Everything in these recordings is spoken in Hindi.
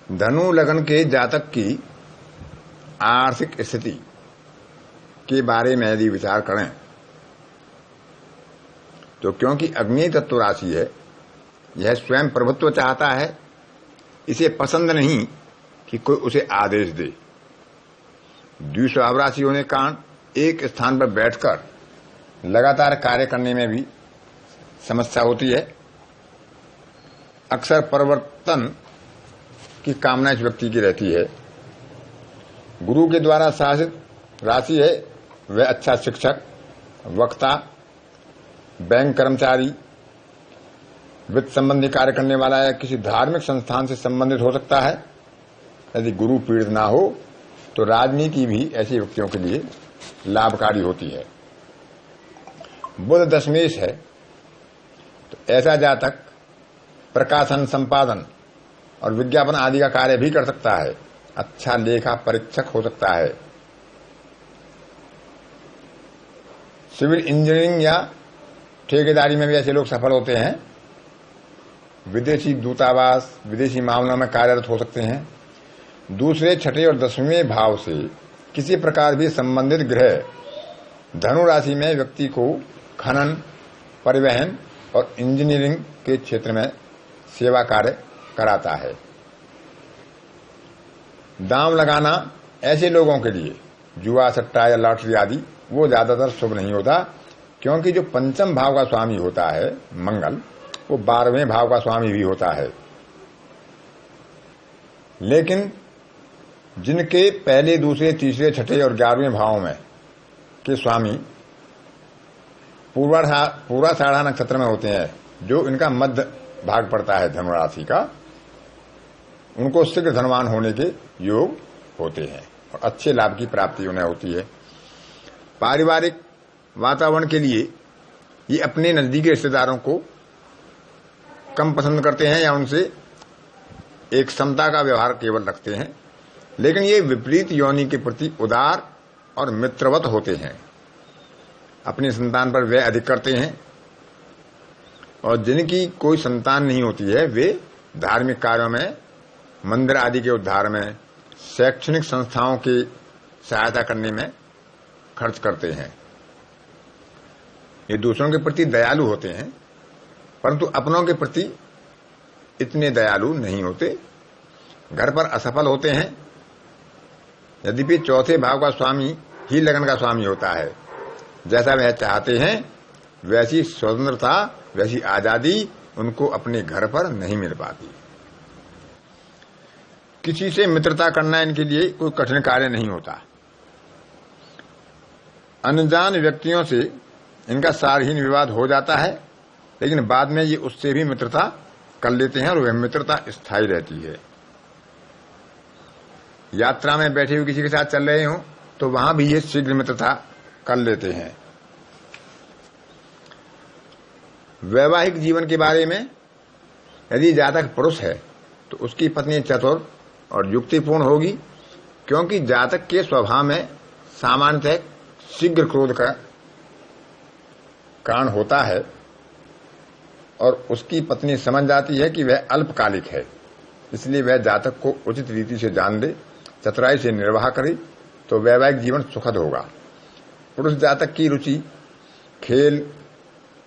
धनु लग्न के जातक की आर्थिक स्थिति के बारे में यदि विचार करें तो क्योंकि अग्नि तत्व राशि है, यह स्वयं प्रभुत्व चाहता है, इसे पसंद नहीं कि कोई उसे आदेश दे। द्विस्वभाव राशि होने के कारण एक स्थान पर बैठकर लगातार कार्य करने में भी समस्या होती है। अक्सर परिवर्तन की कामना इस व्यक्ति की रहती है। गुरु के द्वारा शासित राशि है, वह अच्छा शिक्षक, वक्ता, बैंक कर्मचारी, वित्त संबंधी कार्य करने वाला या किसी धार्मिक संस्थान से संबंधित हो सकता है। यदि गुरु पीड़ित ना हो तो राजनीति भी ऐसे व्यक्तियों के लिए लाभकारी होती है। बुध दशमेश है तो ऐसा जातक प्रकाशन, संपादन और विज्ञापन आदि का कार्य भी कर सकता है। अच्छा लेखा परीक्षक हो सकता है। सिविल इंजीनियरिंग या ठेकेदारी में भी ऐसे लोग सफल होते हैं। विदेशी दूतावास, विदेशी मामलों में कार्यरत हो सकते हैं। दूसरे, छठे और 10वें भाव से किसी प्रकार भी संबंधित ग्रह धनु राशि में व्यक्ति को खनन, परिवहन और इंजीनियरिंग के क्षेत्र में सेवा कार्य कराता है। दांव लगाना ऐसे लोगों के लिए, जुआ, सट्टा या लॉटरी आदि, वो ज्यादातर शुभ नहीं होता, क्योंकि जो पंचम भाव का स्वामी होता है मंगल, वो 12वें भाव का स्वामी भी होता है। लेकिन जिनके पहले, दूसरे, तीसरे, छठे और 11वें भाव में के स्वामी पूर्वाषाढ़ा नक्षत्र में होते हैं, जो इनका मध्य भाग पड़ता है धनु राशि का, उनको शीघ्र धनवान होने के योग होते हैं और अच्छे लाभ की प्राप्ति उन्हें होती है। पारिवारिक वातावरण के लिए ये अपने नजदीकी रिश्तेदारों को कम पसंद करते हैं या उनसे एक समता का व्यवहार केवल रखते हैं, लेकिन ये विपरीत योनि के प्रति उदार और मित्रवत होते हैं। अपनी संतान पर व्यय अधिक करते हैं और जिनकी कोई संतान नहीं होती है वे धार्मिक कार्यों में, मंदिर आदि के उद्धार में, शैक्षणिक संस्थाओं की सहायता करने में खर्च करते हैं। ये दूसरों के प्रति दयालु होते हैं, परंतु अपनों के प्रति इतने दयालु नहीं होते। घर पर असफल होते हैं। यद्यपि चौथे भाव का स्वामी ही लगन का स्वामी होता है। जैसा वह चाहते हैं वैसी स्वतंत्रता, वैसी आजादी उनको अपने घर पर नहीं मिल पाती। किसी से मित्रता करना इनके लिए कोई कठिन कार्य नहीं होता। अनजान व्यक्तियों से इनका सारहीन विवाद हो जाता है, लेकिन बाद में ये उससे भी मित्रता कर लेते हैं और वह मित्रता स्थायी रहती है। यात्रा में बैठे हुए किसी के साथ चल रहे हो तो वहां भी ये शीघ्र मित्रता कर लेते हैं। वैवाहिक जीवन के बारे में यदि जातक पुरुष है तो उसकी पत्नी चतुर और युक्तिपूर्ण होगी, क्योंकि जातक के स्वभाव में सामान्यतः शीघ्र क्रोध का कारण होता है और उसकी पत्नी समझ जाती है कि वह अल्पकालिक है, इसलिए वह जातक को उचित रीति से जान ले, चतुराई से निर्वाह करे तो वैवाहिक जीवन सुखद होगा। पुरुष जातक की रुचि खेल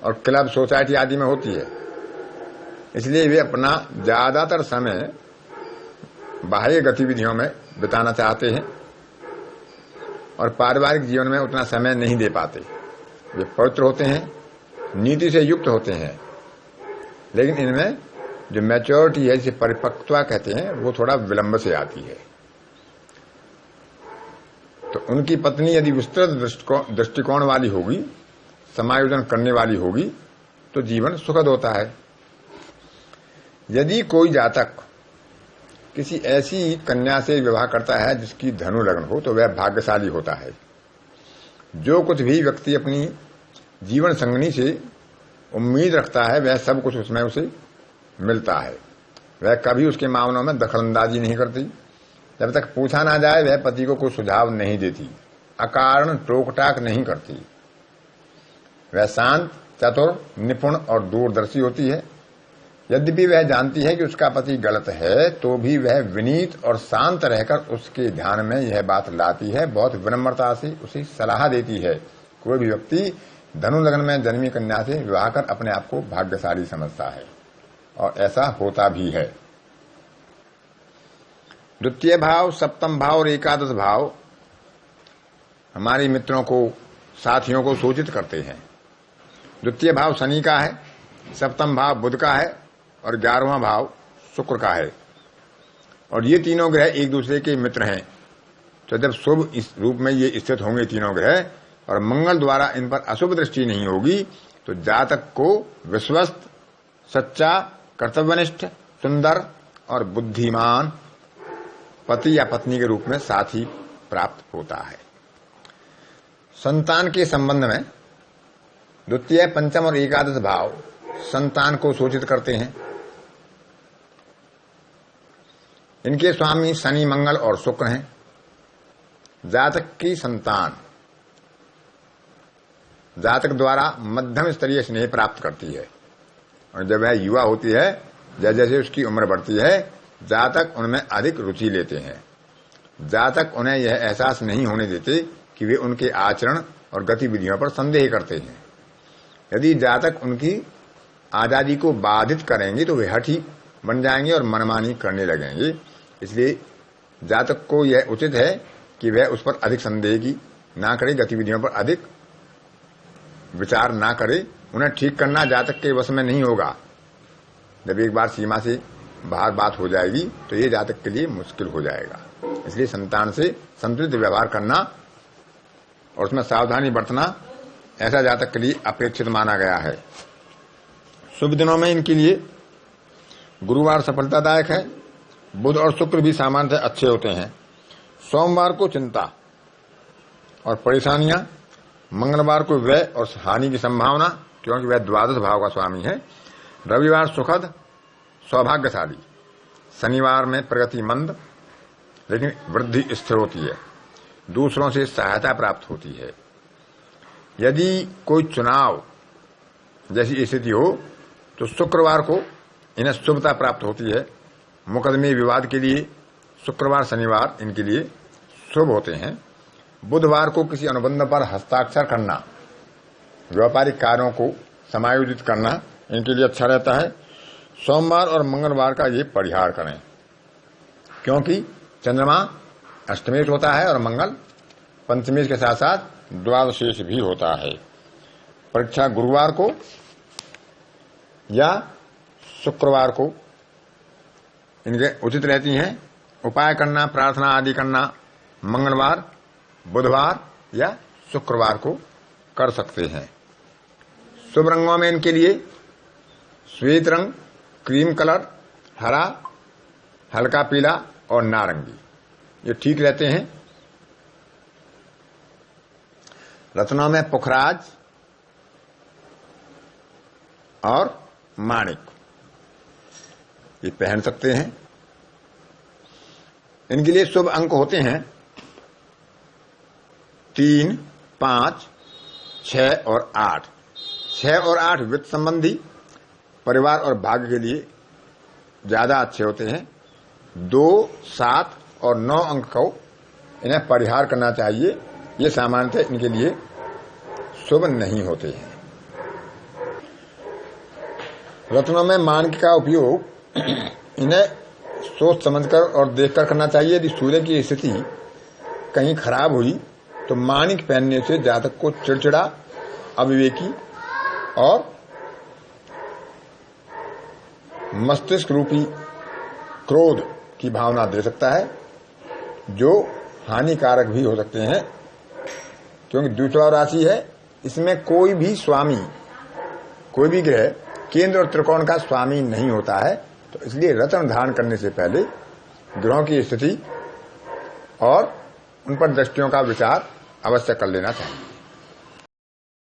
और क्लब, सोसाइटी आदि में होती है, इसलिए वे अपना ज्यादातर समय बाह्य गतिविधियों में बिताना चाहते हैं और पारिवारिक जीवन में उतना समय नहीं दे पाते। वे पवित्र होते हैं, नीति से युक्त होते हैं, लेकिन इनमें जो मैच्योरिटी है, जिसे परिपक्वता कहते हैं, वो थोड़ा विलंब से आती है। तो उनकी पत्नी यदि विस्तृत दृष्टिकोण वाली होगी, समायोजन करने वाली होगी, तो जीवन सुखद होता है। यदि कोई जातक किसी ऐसी कन्या से विवाह करता है जिसकी धनु लग्न हो तो वह भाग्यशाली होता है। जो कुछ भी व्यक्ति अपनी जीवन संगनी से उम्मीद रखता है वह सब कुछ उसमें उसे मिलता है। वह कभी उसके मामलों में दखलंदाजी नहीं करती। जब तक पूछा ना जाए वह पति को कोई सुझाव नहीं देती, अकारण टोक टाक नहीं करती। वह शांत, चतुर, निपुण और दूरदर्शी होती है। यद्यपि वह जानती है कि उसका पति गलत है, तो भी वह विनीत और शांत रहकर उसके ध्यान में यह बात लाती है, बहुत विनम्रता से उसे सलाह देती है। कोई भी व्यक्ति धनु लग्न में जन्मी कन्या से विवाह कर अपने आप को भाग्यशाली समझता है और ऐसा होता भी है। द्वितीय भाव, सप्तम भाव और एकादश भाव हमारे मित्रों को, साथियों को सूचित करते हैं। द्वितीय भाव शनि का है, सप्तम भाव बुध का है और 11वां भाव शुक्र का है। और ये तीनों ग्रह एक दूसरे के मित्र हैं। तो जब शुभ इस रूप में ये स्थित होंगे तीनों ग्रह और मंगल द्वारा इन पर अशुभ दृष्टि नहीं होगी, तो जातक को विश्वस्त, सच्चा, कर्तव्यनिष्ठ, सुंदर और बुद्धिमान पति या पत्नी के रूप में साथी प्राप्त होता है। संतान के संबंध में द्वितीय, पंचम और एकादश भाव संतान को सूचित करते हैं। इनके स्वामी शनि, मंगल और शुक्र हैं। जातक की संतान जातक द्वारा मध्यम स्तरीय स्नेह प्राप्त करती है और जब वह युवा होती है, जैसे जैसे उसकी उम्र बढ़ती है, जातक उनमें अधिक रुचि लेते हैं। जातक उन्हें यह एहसास नहीं होने देते कि वे उनके आचरण और गतिविधियों पर संदेह करते हैं। यदि जातक उनकी आजादी को बाधित करेंगे तो वे हठी बन जाएंगे और मनमानी करने लगेंगे। इसलिए जातक को यह उचित है कि वह उस पर अधिक संदेह की ना करे, गतिविधियों पर अधिक विचार ना करे। उन्हें ठीक करना जातक के वश में नहीं होगा। जब एक बार सीमा से बाहर बात हो जाएगी तो ये जातक के लिए मुश्किल हो जाएगा। इसलिए संतान से संतुलित व्यवहार करना और उसमें सावधानी बरतना ऐसा जातक के लिए अपेक्षित माना गया है। शुभ दिनों में इनके लिए गुरुवार सफलतादायक है। बुध और शुक्र भी सामान्य से अच्छे होते हैं। सोमवार को चिंता और परेशानियां, मंगलवार को व्यय और हानि की संभावना, क्योंकि वह द्वादश भाव का स्वामी है। रविवार सुखद, सौभाग्यशाली। शनिवार में प्रगति मंद, लेकिन वृद्धि स्थिर होती है। दूसरों से सहायता प्राप्त होती है। यदि कोई चुनाव जैसी स्थिति हो तो शुक्रवार को इन्हें शुभता प्राप्त होती है। मुकदमे विवाद के लिए शुक्रवार, शनिवार इनके लिए शुभ होते हैं। बुधवार को किसी अनुबंध पर हस्ताक्षर करना, व्यापारिक कार्यों को समायोजित करना इनके लिए अच्छा रहता है। सोमवार और मंगलवार का ये परिहार करें, क्योंकि चंद्रमा अष्टमेश होता है और मंगल पंचमेश के साथ साथ द्वादशेश भी होता है। परीक्षा गुरुवार को या शुक्रवार को इनके उचित रहती हैं। उपाय करना, प्रार्थना आदि करना मंगलवार, बुधवार या शुक्रवार को कर सकते हैं। शुभ रंगों में इनके लिए श्वेत रंग, क्रीम कलर, हरा, हल्का पीला और नारंगी ये ठीक रहते हैं। रत्नों में पुखराज और माणिक ये पहन सकते हैं। इनके लिए शुभ अंक होते हैं 3, 5, 6 और 8। 6 और 8 वित्त संबंधी, परिवार और भाग्य के लिए ज्यादा अच्छे होते हैं। 2, 7 और 9 अंक को इन्हें परिहार करना चाहिए। ये सामान्यतः इनके लिए शुभ नहीं होते हैं। रत्नों में माणिक का उपयोग इन्हें सोच समझकर और देखकर करना चाहिए। यदि सूर्य की स्थिति कहीं खराब हुई तो माणिक पहनने से जातक को चिड़चिड़ा, अविवेकी और मस्तिष्क रूपी क्रोध की भावना दे सकता है, जो हानिकारक भी हो सकते हैं। क्योंकि द्वितीय राशि है, इसमें कोई भी स्वामी, कोई भी ग्रह केंद्र और त्रिकोण का स्वामी नहीं होता है। तो इसलिए रत्न धारण करने से पहले ग्रहों की स्थिति और उन पर दृष्टियों का विचार अवश्य कर लेना चाहिए।